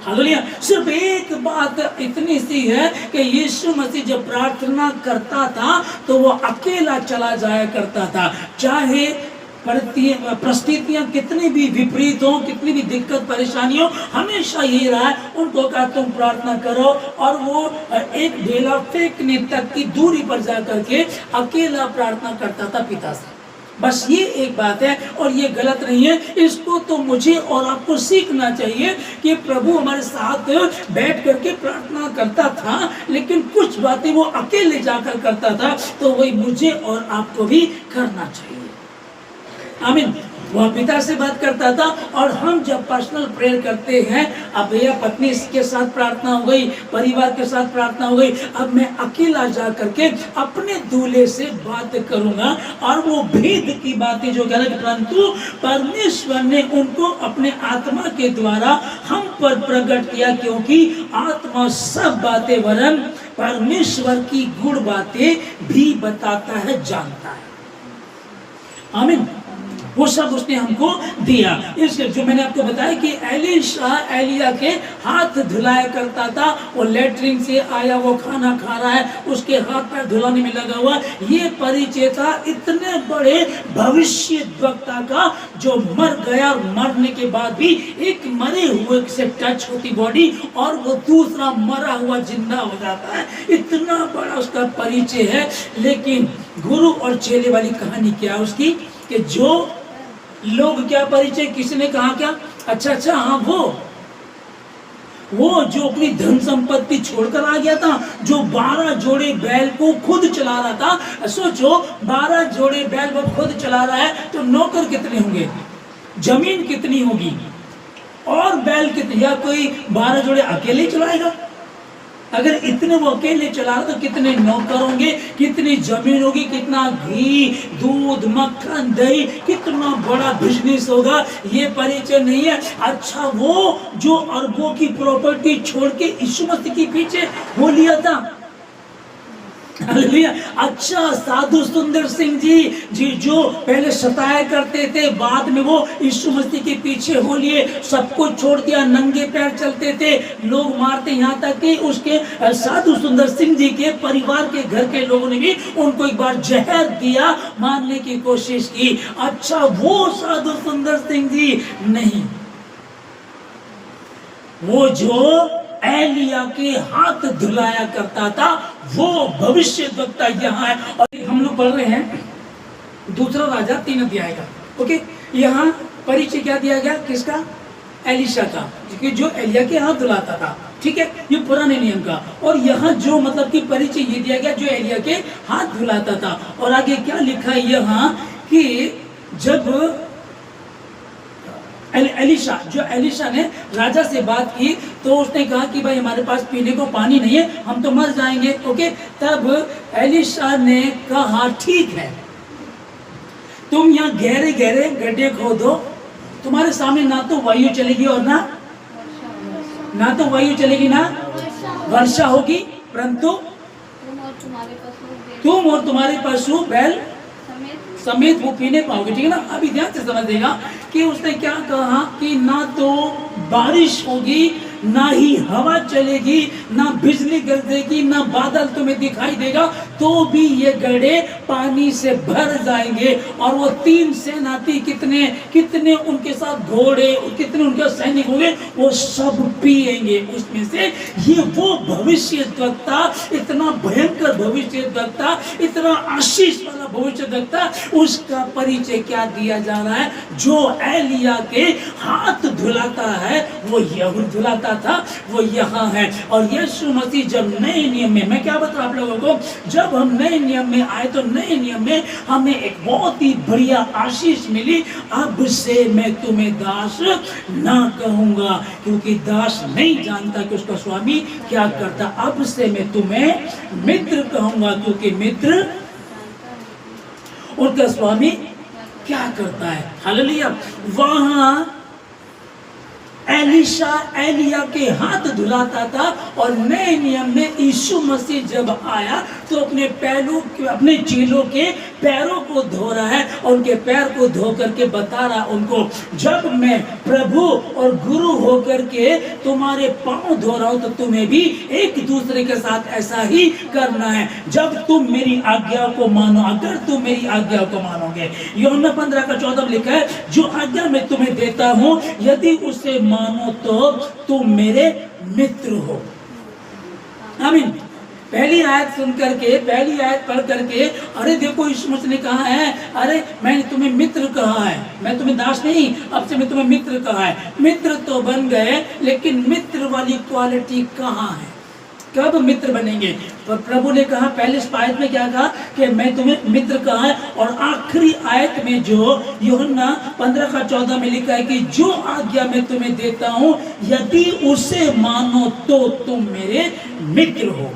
हालेलुया। सिर्फ एक बात इतनी सी है कि यीशु मसीह जब प्रार्थना करता था तो वो अकेला चला जाया करता था। चाहे परिस्थितियां कितनी भी विपरीत हो, कितनी भी दिक्कत परेशानी हो, हमेशा यही रहा है, उनको कहा तुम प्रार्थना करो। और वो एक ढेला फेंकने तक की दूरी पर जाकर के अकेला प्रार्थना करता था पिता से। बस ये एक बात है, और ये गलत नहीं है। इसको तो मुझे और आपको सीखना चाहिए कि प्रभु हमारे साथ बैठ करके प्रार्थना करता था, लेकिन कुछ बातें वो अकेले जाकर करता था, तो वही मुझे और आपको भी करना चाहिए। आमीन। वह पिता से बात करता था। और हम जब पर्सनल प्रेयर करते हैं, अब भैया पत्नी के साथ प्रार्थना हो गई, परिवार के साथ प्रार्थना हो गई, अब मैं अकेला जा करके अपने दूल्हे से बात करूंगा। और वो भेद की बातें जो कह रहे, परंतु परमेश्वर ने उनको अपने आत्मा के द्वारा हम पर प्रकट किया, क्योंकि आत्मा सब बातें वरन परमेश्वर की गुण बातें भी बताता है, जानता है। आमीन। वो सब उसने हमको दिया। इस जो मैंने आपको बताया कि एलीशा एलिया के हाथ धुलाया करता था, वो लेटरिन से आया, वो खाना खा रहा है, उसके हाथ पैर धुलाने में लगा हुआ। ये परिचय था इतने बड़े भविष्यद्वक्ता का जो मर गया, और मरने के बाद भी एक मरे हुए से टच होती बॉडी और वो दूसरा मरा हुआ जिंदा हो जाता है। इतना बड़ा उसका परिचय है। लेकिन गुरु और चेले वाली कहानी क्या है उसकी, कि जो लोग क्या परिचय, किसने कहा क्या, अच्छा हाँ, वो जो अपनी धन संपत्ति छोड़कर आ गया था, जो 12 जोड़े बैल को खुद चला रहा था। सोचो 12 जोड़े बैल वो खुद चला रहा है तो नौकर कितने होंगे, जमीन कितनी होगी, और बैल कितने, या कोई 12 जोड़े अकेले चलाएगा? अगर इतने वो अकेले चला रहा तो कितने नौकर होंगे, कितनी जमीन होगी, कितना घी, दूध, मक्खन, दही, कितना बड़ा बिजनेस होगा। ये परिचय नहीं है। अच्छा, वो जो अरबों की प्रॉपर्टी छोड़ के यीशु मसीह के पीछे हो लिया था। अच्छा, साधु सुंदर सिंह जी जो पहले सताया करते थे, बाद में वो यीशु मसीह के पीछे हो लिए, सब कुछ छोड़ दिया, नंगे पैर चलते थे, लोग मारते, यहाँ तक कि उसके साधु सुंदर सिंह जी के परिवार के घर के लोगों ने भी उनको एक बार जहर दिया, मारने की कोशिश की। अच्छा, वो साधु सुंदर सिंह जी नहीं, वो जो एलिया के हाथ धुलाया करता था, वो भविष्यद्वक्ता यहाँ है। और हम लोग पढ़ रहे हैं दूसरा राजा 3 अध्याय का। ओके, यहाँ परिचय क्या दिया गया, किसका, एलीशा का, जो एलिया के हाथ धुलाता था। ठीक है, ये पुराने नियम का। और यहाँ जो मतलब कि परिचय ये दिया गया जो एलिया के हाथ धुलाता था। और आगे क्या लिखा है यहाँ कि जब एलीशा ने राजा से बात की तो उसने कहा कि भाई हमारे पास पीने को पानी नहीं है, हम तो मर जाएंगे। ओके, तब एलीशा ने कहा ठीक है, तुम यहाँ गहरे गहरे गड्ढे खोदो, तुम्हारे सामने ना तो वायु चलेगी और ना तो वायु चलेगी ना वर्षा होगी, परंतु तुम और तुम्हारे पशु बैल समेत वो पीने पाओगे। ठीक है ना। अभी ध्यान से समझ देगा कि उसने क्या कहा कि ना तो बारिश होगी, ना ही हवा चलेगी, ना बिजली गरजेगी, ना बादल तुम्हें दिखाई देगा, तो भी ये गड्ढे पानी से भर जाएंगे। और वो 3 सेनापति कितने उनके साथ घोड़े, कितने उनके सैनिक होंगे, वो सब पिएंगे उसमें से। ये वो भविष्यद्वक्ता, इतना भयंकर भविष्यद्वक्ता, इतना आशीष वाला भविष्यद्वक्ता, उसका परिचय क्या दिया जा रहा है, जो एलिया के हाथ धुलाता है, वो यहूद धुलाता था, वो यहाँ है। और यीशु मसीह जब नए नियम में, मैं क्या बताऊं आप लोगों को, जब हम नए नियम में आए तो नए नियम में हमें एक बहुत ही बढ़िया आशीष मिली। अब से मैं तुम्हें दास ना कहूंगा, क्योंकि दास नहीं जानता कि उसका स्वामी क्या करता। अब से मैं तुम्हें मित्र कहूंगा, क्योंकि मित्र उनका स्वामी क्या करता है। हालेलुया। वहां एलीशा एलिया के हाथ धुलाता था, और नए नियम में यीशु मसीह जब आया तो अपने चेलों के पैरों को धो रहा है, और उनके पैर को धो करके बता रहा उनको, जब मैं प्रभु और गुरु होकर के तुम्हारे पांव धो रहा हूं तो तुम्हें भी एक दूसरे के साथ ऐसा ही करना है। जब तुम मेरी आज्ञा को मानो, अगर तुम मेरी आज्ञा को मानोगे, यूहन्ना 15:14 लिखा है, जो आज्ञा मैं तुम्हें देता हूं यदि उसे मानो तो तुम मेरे मित्र हो। आमीन। पहली आयत सुन करके, पहली आयत पढ़ करके, अरे देखो यीशु मसीह ने कहा है, अरे मैंने तुम्हें मित्र कहा है, मैं तुम्हें दास नहीं, अब से मैं तुम्हें मित्र कहा है। मित्र तो बन गए, लेकिन मित्र वाली क्वालिटी कहाँ है, कब मित्र बनेंगे? पर प्रभु ने कहा पहले आयत में क्या कहा कि मैं तुम्हें मित्र कहा है, और आखिरी आयत में जो यूहन्ना 15:14 में लिखा है कि जो आज्ञा मैं तुम्हें देता हूं यदि उसे मानो तो तुम मेरे मित्र हो।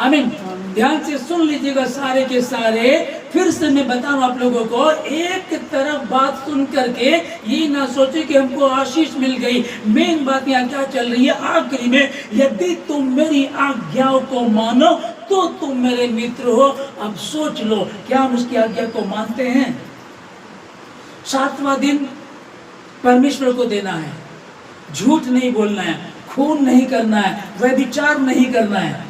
आमीन। ध्यान से सुन लीजिएगा सारे के सारे। फिर से मैं बताऊं आप लोगों को, एक तरफ बात सुन करके ये ना सोचे कि हमको आशीष मिल गई। मेन बात यहाँ क्या चल रही है, आखिरी में, यदि तुम मेरी आज्ञाओं को मानो तो तुम मेरे मित्र हो। अब सोच लो, क्या हम उसकी आज्ञा को मानते हैं? 7वां दिन परमेश्वर को देना है, झूठ नहीं बोलना है, खून नहीं करना है, व्यभिचार नहीं करना है।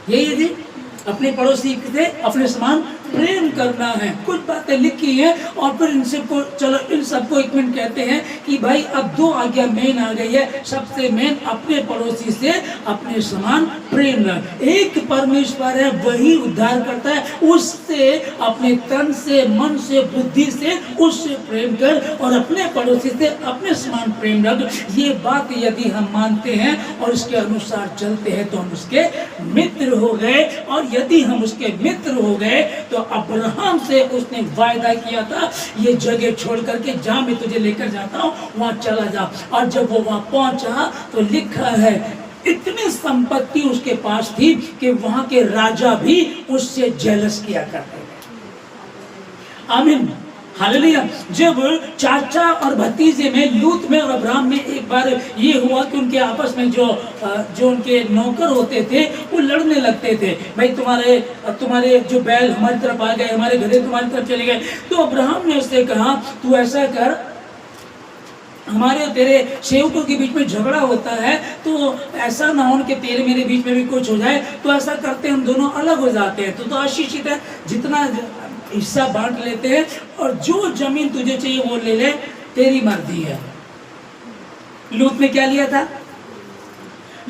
यही दिन अपने पड़ोसी से अपने समान प्रेम करना है। कुछ बातें लिखी हैं और फिर इनसे को चलो इन सबको एक मिनट कहते हैं कि भाई अब 2 आज्ञा मेन आ गई है। सबसे मेन अपने पड़ोसी से अपने समान प्रेम रख। एक परमेश्वर है, वही उद्धार करता है, उससे अपने तन से, मन से, बुद्धि से उससे प्रेम कर और अपने पड़ोसी से अपने समान प्रेम रख। ये बात यदि हम मानते हैं और इसके अनुसार चलते हैं तो हम उसके मित्र हो गए। और यदि हम उसके मित्र हो गए तो अब्राहम से उसने वायदा किया था, ये जगह छोड़ करके जहां मैं तुझे लेकर जाता हूं वहां चला जा। और जब वो वहां पहुंचा तो लिखा है इतनी संपत्ति उसके पास थी कि वहां के राजा भी उससे जेलस किया करते थे। आमीन, हालेलुया। जब चाचा और भतीजे में, लूत में और अब्राहम में एक बार ये हुआ कि उनके आपस में जो उनके नौकर होते थे वो लड़ने लगते थे, भाई तुम्हारे जो बैल हमारी तरफ आ गए, हमारे गधे तुम्हारी तरफ चले गए। तो अब्राहम ने उससे कहा तू ऐसा कर, हमारे तेरे सेवकों के बीच में झगड़ा होता है तो ऐसा ना हो कि तेरे मेरे बीच में भी कुछ हो जाए, तो ऐसा करते हम दोनों अलग हो जाते हैं तो आशीषित है, जितना हिस्सा बांट लेते हैं और जो जमीन तुझे चाहिए वो ले ले, तेरी मर्जी है। लूत ने क्या लिया था?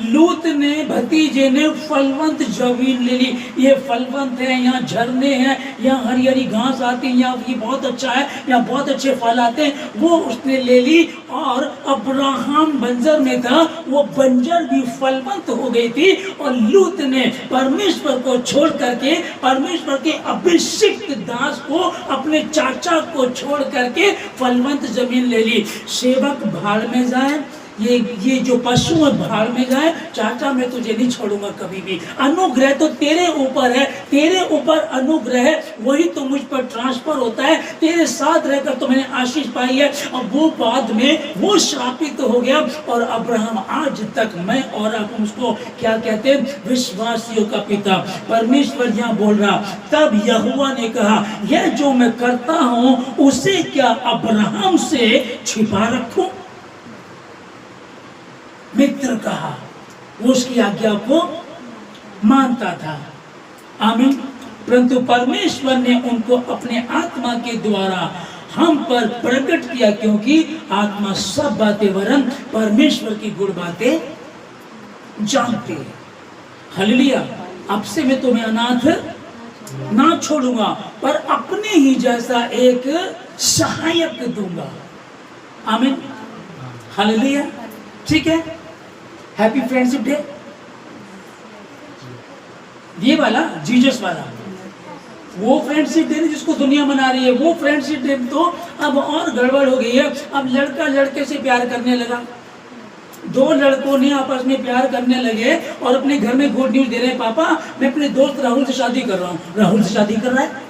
लूत ने, भतीजे ने फलवंत जमीन ले ली। ये फलवंत है, यहाँ झरने हैं, यहाँ हरी हरी घास आती है, यहाँ ये बहुत अच्छा है, यहाँ बहुत अच्छे फल आते हैं, वो उसने ले ली। और अब्राहम बंजर में था, वो बंजर भी फलवंत हो गई थी। और लूत ने परमेश्वर को छोड़ करके, परमेश्वर के अभिषिक्त दास को, अपने चाचा को छोड़ करके फलवंत जमीन ले ली। सेवक भाड़ में जाए, ये जो पशु भाड़ में जाए, चाचा मैं तुझे नहीं छोड़ूंगा कभी भी। अनुग्रह तो तेरे ऊपर है, तेरे ऊपर अनुग्रह है, वही तो मुझ पर ट्रांसफर होता है। तेरे साथ रहकर तो मैंने आशीष पाई है और वो बाद में वो श्रापित हो गया। और अब्राहम आज तक, मैं और आप उसको क्या कहते हैं? विश्वासियों का पिता। परमेश्वर यहाँ बोल रहा, तब यहोवा ने कहा यह जो मैं करता हूँ उसे क्या अब्राहम से छिपा रखूं? मित्र कहा, वो उसकी आज्ञा को मानता था। आमीन। परंतु परमेश्वर ने उनको अपने आत्मा के द्वारा हम पर प्रकट किया, क्योंकि आत्मा सब बातें वरन परमेश्वर की गुण बातें जानते हैं। हालेलुया। अब से मैं तुम्हें अनाथ ना छोड़ूंगा, पर अपने ही जैसा एक सहायक दूंगा। आमीन, हालेलुया। ठीक है, हैप्पी फ्रेंडशिप डे। ये वाला जीसस वाला, वो फ्रेंडशिप डे जिसको दुनिया मना रही है, वो फ्रेंडशिप डे तो अब और गड़बड़ हो गई है। अब लड़का लड़के से प्यार करने लगा, 2 लड़कों ने आपस में प्यार करने लगे और अपने घर में गुड न्यूज दे रहे हैं, पापा मैं अपने दोस्त राहुल से शादी कर रहा हूँ। राहुल से शादी कर रहा है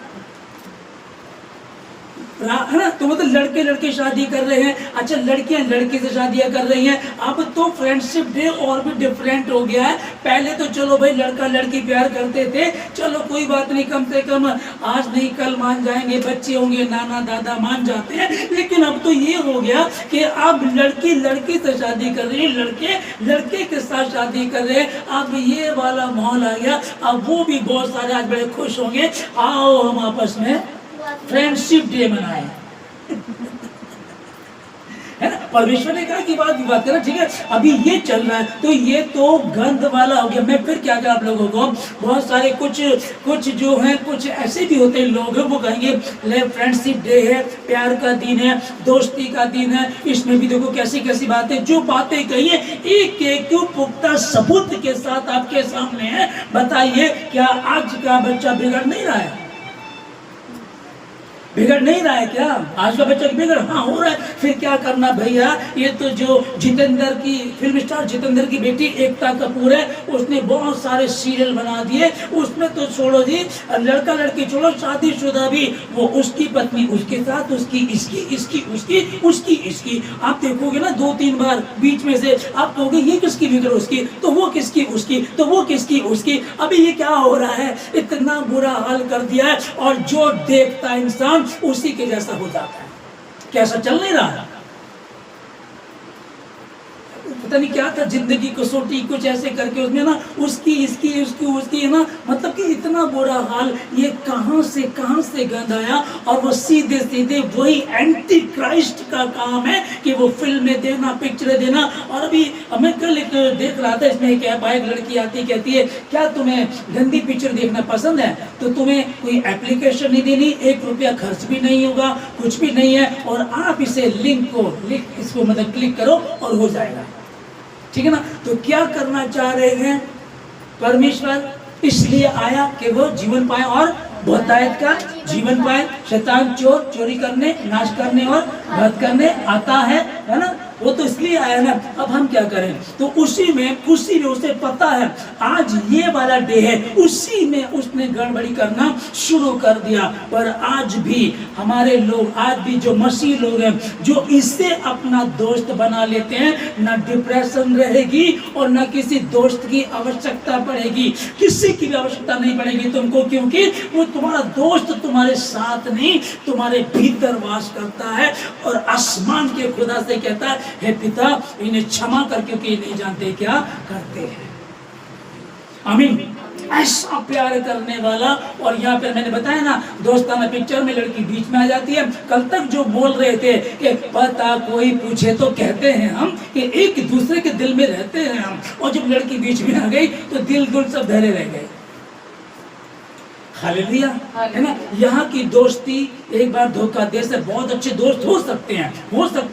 ना, तो मतलब लड़के लड़के शादी कर रहे हैं। अच्छा, लड़कियां लड़के से शादियां कर रही हैं। अब तो फ्रेंडशिप डे और भी डिफरेंट हो गया है। पहले तो चलो भाई लड़का लड़की प्यार करते थे, चलो कोई बात नहीं, कम से कम आज नहीं कल मान जाएंगे, बच्चे होंगे, नाना दादा मान जाते हैं। लेकिन अब तो ये हो गया कि अब लड़की लड़की से शादी कर रही है, लड़के लड़के के साथ शादी कर रहे हैं। अब ये वाला माहौल आ गया। अब वो भी बहुत सारे आज बड़े खुश होंगे, आओ हम आपस में फ्रेंडशिप डे मनाए। है ना, परमेश्वर ने कहा कि बात करना, ठीक है। अभी ये चल रहा है तो ये तो गंध वाला हो गया। मैं फिर क्या कहा आप लोगों को, बहुत सारे कुछ जो है, कुछ ऐसे भी होते हैं लोग, वो कहेंगे ले फ्रेंडशिप डे है, प्यार का दिन है, दोस्ती का दिन है। इसमें भी देखो कैसी कैसी बातें, जो बातें कही है एक एक पुख्ता सबूत के साथ आपके सामने है। बताइए क्या आज का बच्चा बिगड़ नहीं रहा है? बिगड़ नहीं रहा है क्या आज का बच्चा? बिगड़ हाँ हो रहा है। फिर क्या करना भैया, ये तो जो जितेंद्र की, फिल्म स्टार जितेंद्र की बेटी एकता कपूर है, उसने बहुत सारे सीरियल बना दिए। उसमें तो छोड़ो जी, लड़का लड़की छोड़ो, शादीशुदा भी, वो उसकी पत्नी उसके साथ, उसकी इसकी। आप देखोगे ना 2-3 बार बीच में से आप कहोगे ये किसकी बिगड़, उसकी, तो वो किसकी उसकी, तो वो किसकी उसकी। अभी ये क्या हो रहा है, इतना बुरा हाल कर दिया है। और जो देखता इंसान उसी के जैसा हो जाता है। कैसा चल नहीं रहा है, पता नहीं क्या था, जिंदगी कसौटी कुछ ऐसे करके उसमें ना उसकी इसकी उसकी उसकी ना, मतलब कि इतना बुरा हाल। ये कहां से गंद आया, और वो सीधे सीधे वही एंटी क्राइस्ट का काम है कि वो फिल्में देना, पिक्चरें देना। और अभी मैं कल एक देख रहा था, इसमें एक लड़की आती कहती है क्या तुम्हें गंदी पिक्चर देखना पसंद है, तो तुम्हें कोई एप्लीकेशन नहीं देनी, 1 रुपया खर्च भी नहीं होगा, कुछ भी नहीं है, और आप इसे इसको मतलब क्लिक करो और हो जाएगा, ठीक है ना। तो क्या करना चाह रहे हैं परमेश्वर? इसलिए आया कि वो जीवन पाए और बहुतायत का जीवन पाए। शैतान चोरी करने, नाश करने और वध करने आता है ना, वो तो इसलिए आया ना। अब हम क्या करें? तो उसी में उसे पता है आज ये वाला डे है, उसी में उसने गड़बड़ी करना शुरू कर दिया। पर आज भी हमारे लोग, आज भी जो मसीह लोग हैं, जो इससे अपना दोस्त बना लेते हैं, ना डिप्रेशन रहेगी और ना किसी दोस्त की आवश्यकता पड़ेगी, किसी की भी आवश्यकता नहीं पड़ेगी तुमको, क्योंकि वो तुम्हारा दोस्त तुम्हारे साथ नहीं, तुम्हारे भीतर वास करता है। और आसमान के खुदा से कहता है, हे पिता इन्हें क्षमा कर, क्योंकि ये नहीं जानते क्या करते हैं। आमीन। ऐसा प्यार करने वाला। और यहाँ पर मैंने बताया ना, दोस्ताना पिक्चर में लड़की बीच में आ जाती है। कल तक जो बोल रहे थे कि पता कोई पूछे तो कहते हैं हम कि एक दूसरे के दिल में रहते हैं हम, और जब लड़की बीच में आ गई तो दिल सब धरे रह गए। हालेलुया, है ना। यहाँ की दोस्ती एक बार धोखा दे से बहुत अच्छे दोस्त हो सकते हैं,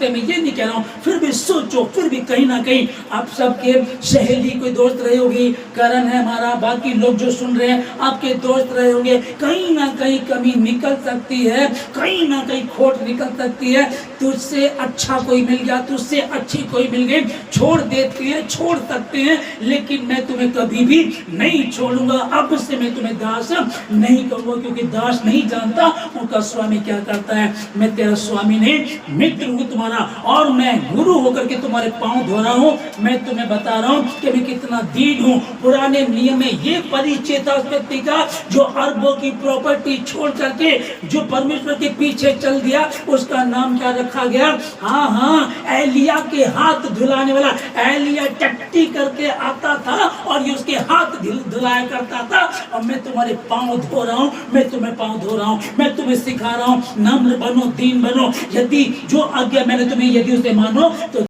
मैं ये नहीं कह रहा हूँ, फिर भी सोचो, फिर भी कहीं ना कहीं आप सबके सहेली कोई दोस्त रहे होगी, करण है हमारा, बाकी लोग जो सुन रहे हैं आपके दोस्त रहे होंगे। कहीं ना कहीं कमी निकल सकती है, कहीं ना कहीं खोट निकल सकती है। तुझसे अच्छा कोई मिल गया, तुझसे अच्छी कोई मिल गई, छोड़ देते हैं, छोड़ सकते हैं, लेकिन मैं तुम्हें कभी भी नहीं छोड़ूंगा। अब से मैं तुम्हें दास नहीं कहूंगा, क्योंकि दास नहीं जानता उनका स्वामी क्या करता है। मैं तेरा स्वामी नहीं, मित्र हूँ तुम्हारा, और मैं गुरु होकर के तुम्हारे पांव धो रहा हूँ। मैं तुम्हें बता रहा हूँ कि मैं कितना दीन हूँ। पुराने नियम में ये परिचय था उस व्यक्ति का जो अरबों की प्रॉपर्टी छोड़ करके जो परमेश्वर के पीछे चल दिया, उसका नाम क्या रखा गया? हाँ, एलिया के हाथ धुलाने वाला। एलिया टट्टी करके आता था और ये उसके हाथ धुलाया करता था। और मैं तुम्हारे पांव धो रहा हूँ, मैं तुम्हें पांव धो रहा हूँ, मैं तुम्हें सिखा रहा हूँ, नम्र बनो, दीन बनो। यदि जो आज्ञा मैंने तुम्हें यदि उसे मानो तो